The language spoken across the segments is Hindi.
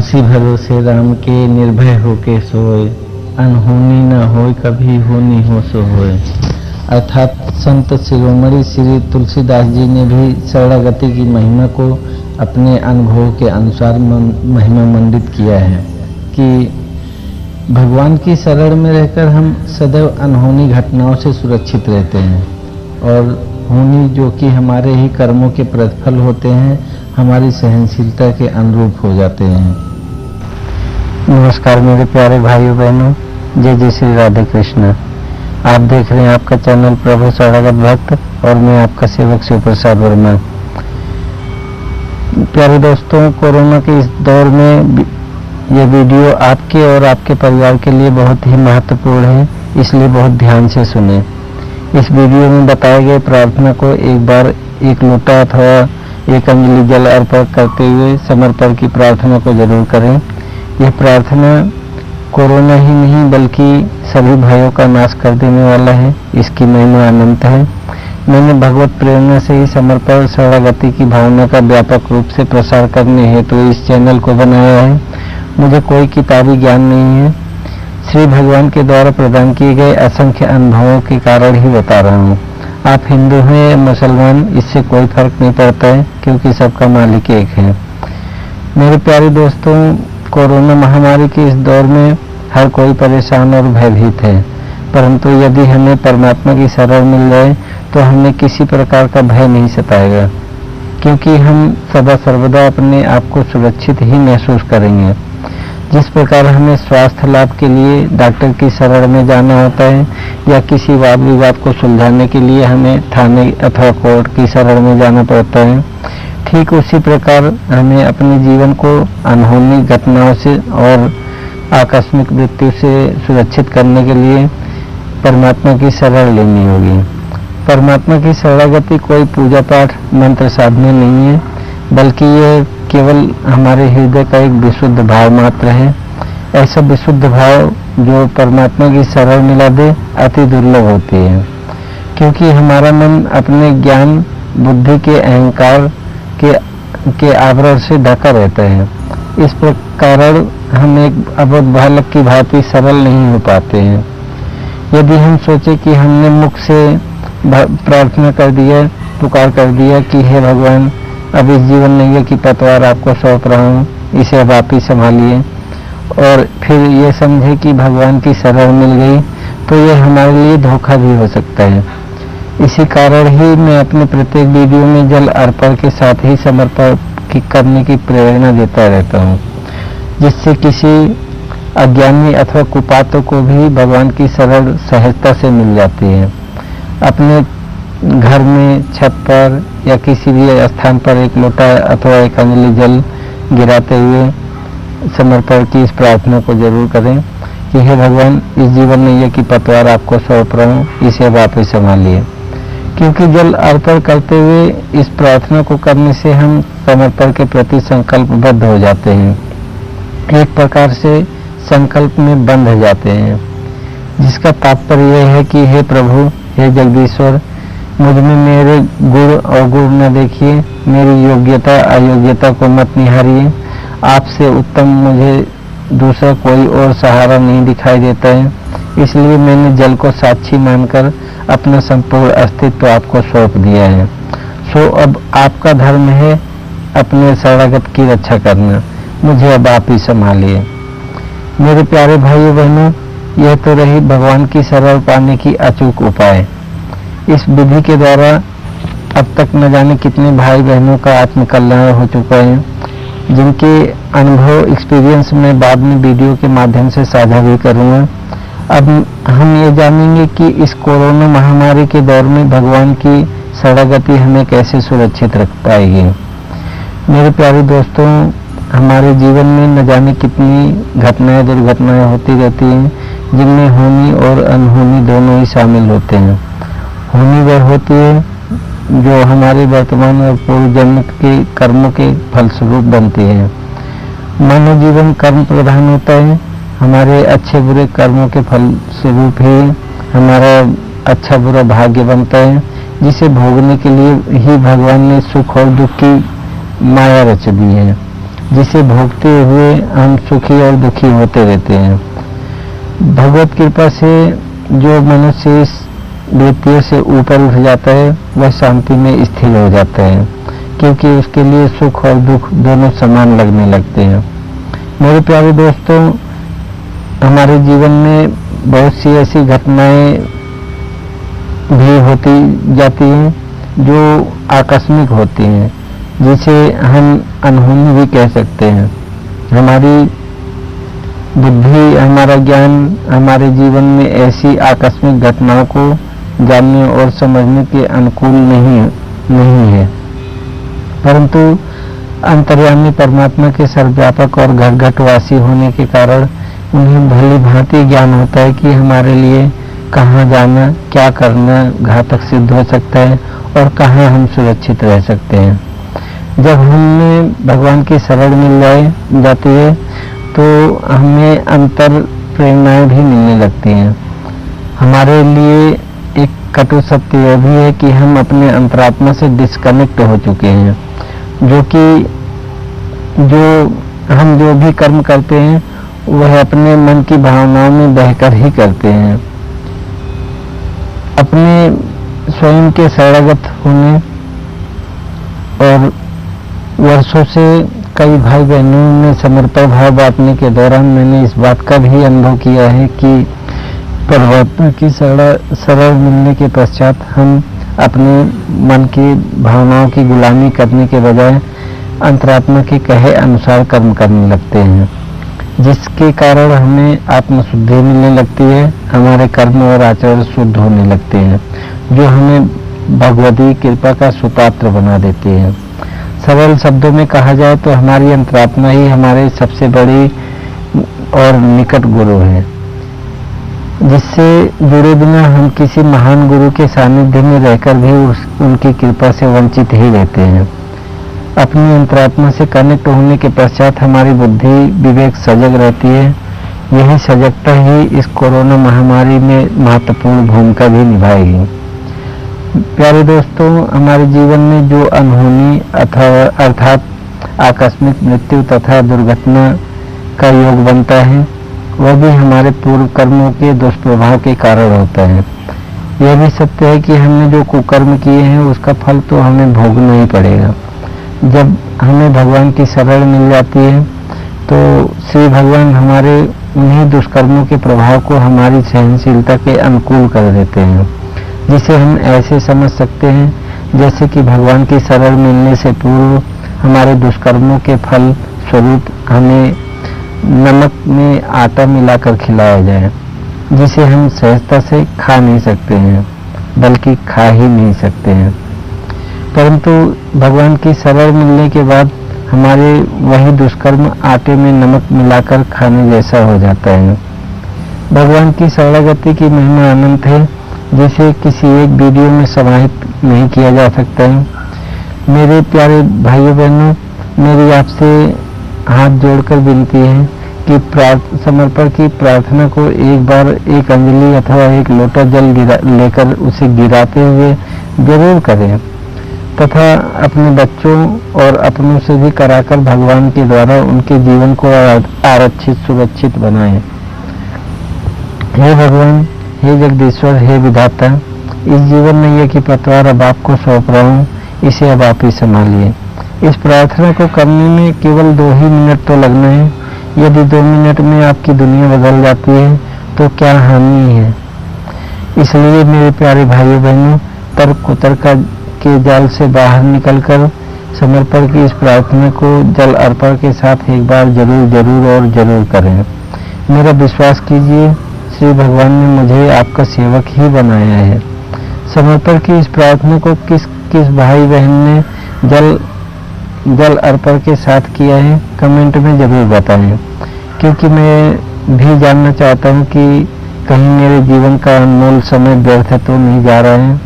तुलसी भरोसे राम के निर्भय होके सोए, अनहोनी न होय कभी होनी हो सो होय। अर्थात संत शिरोमणि श्री तुलसीदास जी ने भी शरणागति की महिमा को अपने अनुभव के अनुसार महिमा मंडित किया है कि भगवान की शरण में रहकर हम सदैव अनहोनी घटनाओं से सुरक्षित रहते हैं और होनी जो कि हमारे ही कर्मों के प्रतिफल होते हैं हमारी सहनशीलता के अनुरूप हो जाते हैं। नमस्कार मेरे प्यारे भाइयों बहनों, जय जय श्री राधे कृष्ण। आप देख रहे हैं आपका चैनल प्रभु शरणागत भक्त और मैं आपका सेवक शिव प्रसाद वर्मा। प्यारे दोस्तों, कोरोना के इस दौर में यह वीडियो आपके और आपके परिवार के लिए बहुत ही महत्वपूर्ण है, इसलिए बहुत ध्यान से सुने। इस वीडियो में बताए गए प्रार्थना को एक बार एक लोटा अथवा एक अंजलि जल अर्पण करते हुए समर्पण की प्रार्थना को जरूर करें। यह प्रार्थना कोरोना ही नहीं बल्कि सभी भयों का नाश कर देने वाला है। इसकी महिमा अनंत है। मैंने भगवत प्रेरणा से ही समर्पण शरणागति की भावना का व्यापक रूप से प्रसार करने हेतु इस चैनल को बनाया है। मुझे कोई किताबी ज्ञान नहीं है, श्री भगवान के द्वारा प्रदान किए गए असंख्य अनुभवों के कारण ही बता रहा हूँ। आप हिंदू हैं या मुसलमान, इससे कोई फर्क नहीं पड़ता है क्योंकि सबका मालिक एक है। मेरे प्यारे दोस्तों, कोरोना महामारी के इस दौर में हर कोई परेशान और भयभीत है, परंतु यदि हमें परमात्मा की शरण मिल जाए तो हमें किसी प्रकार का भय नहीं सताएगा, क्योंकि हम सदा सर्वदा अपने आप को सुरक्षित ही महसूस करेंगे। जिस प्रकार हमें स्वास्थ्य लाभ के लिए डॉक्टर की शरण में जाना होता है या किसी वाद विवाद को सुलझाने के लिए हमें थाने अथवा कोर्ट की शरण में जाना पड़ता है, ठीक उसी प्रकार हमें अपने जीवन को अनहोनी घटनाओं से और आकस्मिक मृत्यु से सुरक्षित करने के लिए परमात्मा की शरण लेनी होगी। परमात्मा की शरणागति कोई पूजा पाठ मंत्र साधना नहीं है, बल्कि यह केवल हमारे हृदय का एक विशुद्ध भाव मात्र है। ऐसा विशुद्ध भाव जो परमात्मा की शरण मिला दे अति दुर्लभ होती है, क्योंकि हमारा मन अपने ज्ञान बुद्धि के अहंकार के आवरण से ढका रहता है। इस प्रकार हम एक अबोध बालक की भांति सरल नहीं हो पाते हैं। यदि हम सोचे कि हमने मुख से प्रार्थना कर दिया, पुकार कर दिया कि हे भगवान, अब इस जीवन नैया की पतवार आपको सौंप रहा हूँ, इसे अब आप ही संभालिए, और फिर ये समझे कि भगवान की शरण मिल गई, तो यह हमारे लिए धोखा भी हो सकता है। इसी कारण ही मैं अपने प्रत्येक वीडियो में जल अर्पण के साथ ही समर्पण करने की प्रेरणा देता रहता हूँ, जिससे किसी अज्ञानी अथवा कुपात्र को भी भगवान की शरण सहजता से मिल जाती है। अपने घर में छत पर या किसी भी स्थान पर एक लोटा अथवा एक अंजलि जल गिराते हुए समर्पण की इस प्रार्थना को जरूर करें कि हे भगवान, इस जीवन में ये की पतवार आपको सौंप रहा हूँ, इसे अब आप ही संभालिए। क्योंकि जल अर्पण करते हुए इस प्रार्थना को करने से हम समर्पण के प्रति संकल्पबद्ध हो जाते हैं, एक प्रकार से संकल्प में बंध जाते हैं, जिसका तात्पर्य यह है कि हे प्रभु, हे जगदीश्वर, मुझ में मेरे गुण और गुण न देखिए, मेरी योग्यता अयोग्यता को मत निहारिए। आपसे उत्तम मुझे दूसरा कोई और सहारा नहीं दिखाई देता है, इसलिए मैंने जल को साक्षी मानकर अपना संपूर्ण अस्तित्व आपको सौंप दिया है। सो अब आपका धर्म है अपने शरणागत की रक्षा करना, मुझे अब आप ही संभालिए। मेरे प्यारे भाइयों बहनों, यह तो रही भगवान की शरण पाने की अचूक उपाय। इस विधि के द्वारा अब तक न जाने कितने भाई बहनों का आत्मकल्याण हो चुका है, जिनके अनुभव एक्सपीरियंस में बाद में वीडियो के माध्यम से साझा भी करूंगा। अब हम ये जानेंगे कि इस कोरोना महामारी के दौर में भगवान की शरणागति हमें कैसे सुरक्षित रख पाएगी। मेरे प्यारे दोस्तों, हमारे जीवन में न जाने कितनी घटनाएं दुर्घटनाएं होती रहती हैं, जिनमें होनी और अनहोनी दोनों ही शामिल होते हैं। होनी वह होती है जो हमारे वर्तमान और पूर्व जन्म के कर्मों के फलस्वरूप बनती है। मानव जीवन कर्म प्रधान होता है। हमारे अच्छे बुरे कर्मों के फलस्वरूप ही हमारा अच्छा बुरा भाग्य बनता है, जिसे भोगने के लिए ही भगवान ने सुख और दुख की माया रच दी है। जिसे भोगते हुए हम सुखी और दुखी होते रहते हैं। भगवत कृपा से जो मनुष्य इस वृत्तियों से ऊपर उठ जाता है वह शांति में स्थिर हो जाता है, क्योंकि उसके लिए सुख और दुख दोनों समान लगने लगते हैं। मेरे प्यारे दोस्तों, हमारे जीवन में बहुत सी ऐसी घटनाएं भी होती जाती हैं जो आकस्मिक होती हैं, जिसे हम अनहोनी भी कह सकते हैं। हमारी बुद्धि, हमारा ज्ञान हमारे जीवन में ऐसी आकस्मिक घटनाओं को जानने और समझने के अनुकूल नहीं है, परंतु अंतर्यामी परमात्मा के सर्वव्यापक और घर घटवासी होने के कारण उन्हें भली भांति ज्ञान होता है कि हमारे लिए कहाँ जाना, क्या करना घातक सिद्ध हो सकता है और कहाँ हम सुरक्षित रह सकते हैं। जब हमें भगवान की शरण मिल जाती है तो हमें अंतर प्रेरणाएं भी मिलने लगती हैं। हमारे लिए एक कटु सत्य यह भी है कि हम अपने अंतरात्मा से डिस्कनेक्ट हो चुके हैं, हम जो भी कर्म करते हैं वह अपने मन की भावनाओं में बहकर ही करते हैं। अपने स्वयं के शरणागत होने और वर्षों से कई भाई बहनों में समर्पण भाव बांटने के दौरान मैंने इस बात का भी अनुभव किया है कि परमात्मा की शरण मिलने के पश्चात हम अपने मन की भावनाओं की गुलामी करने के बजाय अंतरात्मा के कहे अनुसार कर्म करने लगते हैं, जिसके कारण हमें आत्मशुद्धि मिलने लगती है। हमारे कर्म और आचरण शुद्ध होने लगते हैं, जो हमें भगवती कृपा का सुपात्र बना देते हैं। सरल शब्दों में कहा जाए तो हमारी अंतरात्मा ही हमारे सबसे बड़ी और निकट गुरु है, जिससे जुड़े बिना हम किसी महान गुरु के सानिध्य में रहकर भी उनकी कृपा से वंचित ही रहते हैं। अपनी अंतरात्मा से कनेक्ट होने के पश्चात हमारी बुद्धि विवेक सजग रहती है। यही सजगता ही इस कोरोना महामारी में महत्वपूर्ण भूमिका भी निभाएगी। प्यारे दोस्तों, हमारे जीवन में जो अनहोनी अर्थात आकस्मिक मृत्यु तथा दुर्घटना का योग बनता है वह भी हमारे पूर्व कर्मों के दुष्प्रभाव के कारण होता है। यह भी सत्य है कि हमने जो कुकर्म किए हैं उसका फल तो हमें भोगना ही पड़ेगा। जब हमें भगवान की शरण मिल जाती है तो श्री भगवान हमारे उन्हीं दुष्कर्मों के प्रभाव को हमारी सहनशीलता के अनुकूल कर देते हैं, जिसे हम ऐसे समझ सकते हैं जैसे कि भगवान की शरण मिलने से पूर्व हमारे दुष्कर्मों के फल स्वरूप हमें नमक में आटा मिलाकर खिलाया जाए, जिसे हम सहजता से खा नहीं सकते हैं, बल्कि खा ही नहीं सकते हैं। परंतु भगवान की शरण मिलने के बाद हमारे वही दुष्कर्म आटे में नमक मिलाकर खाने जैसा हो जाता है। भगवान की शरणागति की महिमा अनंत है, जिसे किसी एक वीडियो में समाहित नहीं किया जा सकता है। मेरे प्यारे भाइयों बहनों, मेरी आपसे हाथ जोड़कर विनती है कि समर्पण की प्रार्थना को एक बार एक अंजलि अथवा एक लोटा जल लेकर उसे गिराते हुए जरूर करें, तथा अपने बच्चों और अपनों से भी कराकर भगवान के द्वारा उनके जीवन को आरक्षित सुरक्षित बनाएं। हे भगवान, हे जगदीश्वर, हे विधाता, इस जीवन में ये की पतवार अब आपको सौंप रहा हूँ, इसे अब आप ही संभालिए। इस प्रार्थना को करने में केवल 2 ही मिनट तो लगना है। यदि 2 मिनट में आपकी दुनिया बदल जाती है तो क्या हानि है। इसलिए मेरे प्यारे भाइयों बहनों, तर्क कुतर्क के जाल से बाहर निकलकर समर्पण की इस प्रार्थना को जल अर्पण के साथ एक बार जरूर करें। मेरा विश्वास कीजिए, श्री भगवान ने मुझे आपका सेवक ही बनाया है। समर्पण की इस प्रार्थना को किस किस भाई बहन ने जल अर्पण के साथ किया है, कमेंट में जरूर बताएं, क्योंकि मैं भी जानना चाहता हूं कि कहीं मेरे जीवन का अनमोल समय व्यर्थ तो नहीं जा रहा है।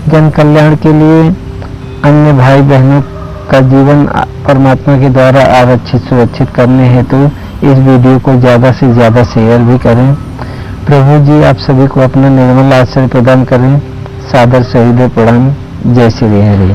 जन कल्याण के लिए अन्य भाई बहनों का जीवन परमात्मा के द्वारा आरक्षित सुरक्षित करने हेतु इस वीडियो को ज़्यादा से ज़्यादा शेयर भी करें। प्रभु जी आप सभी को अपना निर्मल आश्रय प्रदान करें। सादर से हृदय प्रणाम। जय श्री हरि।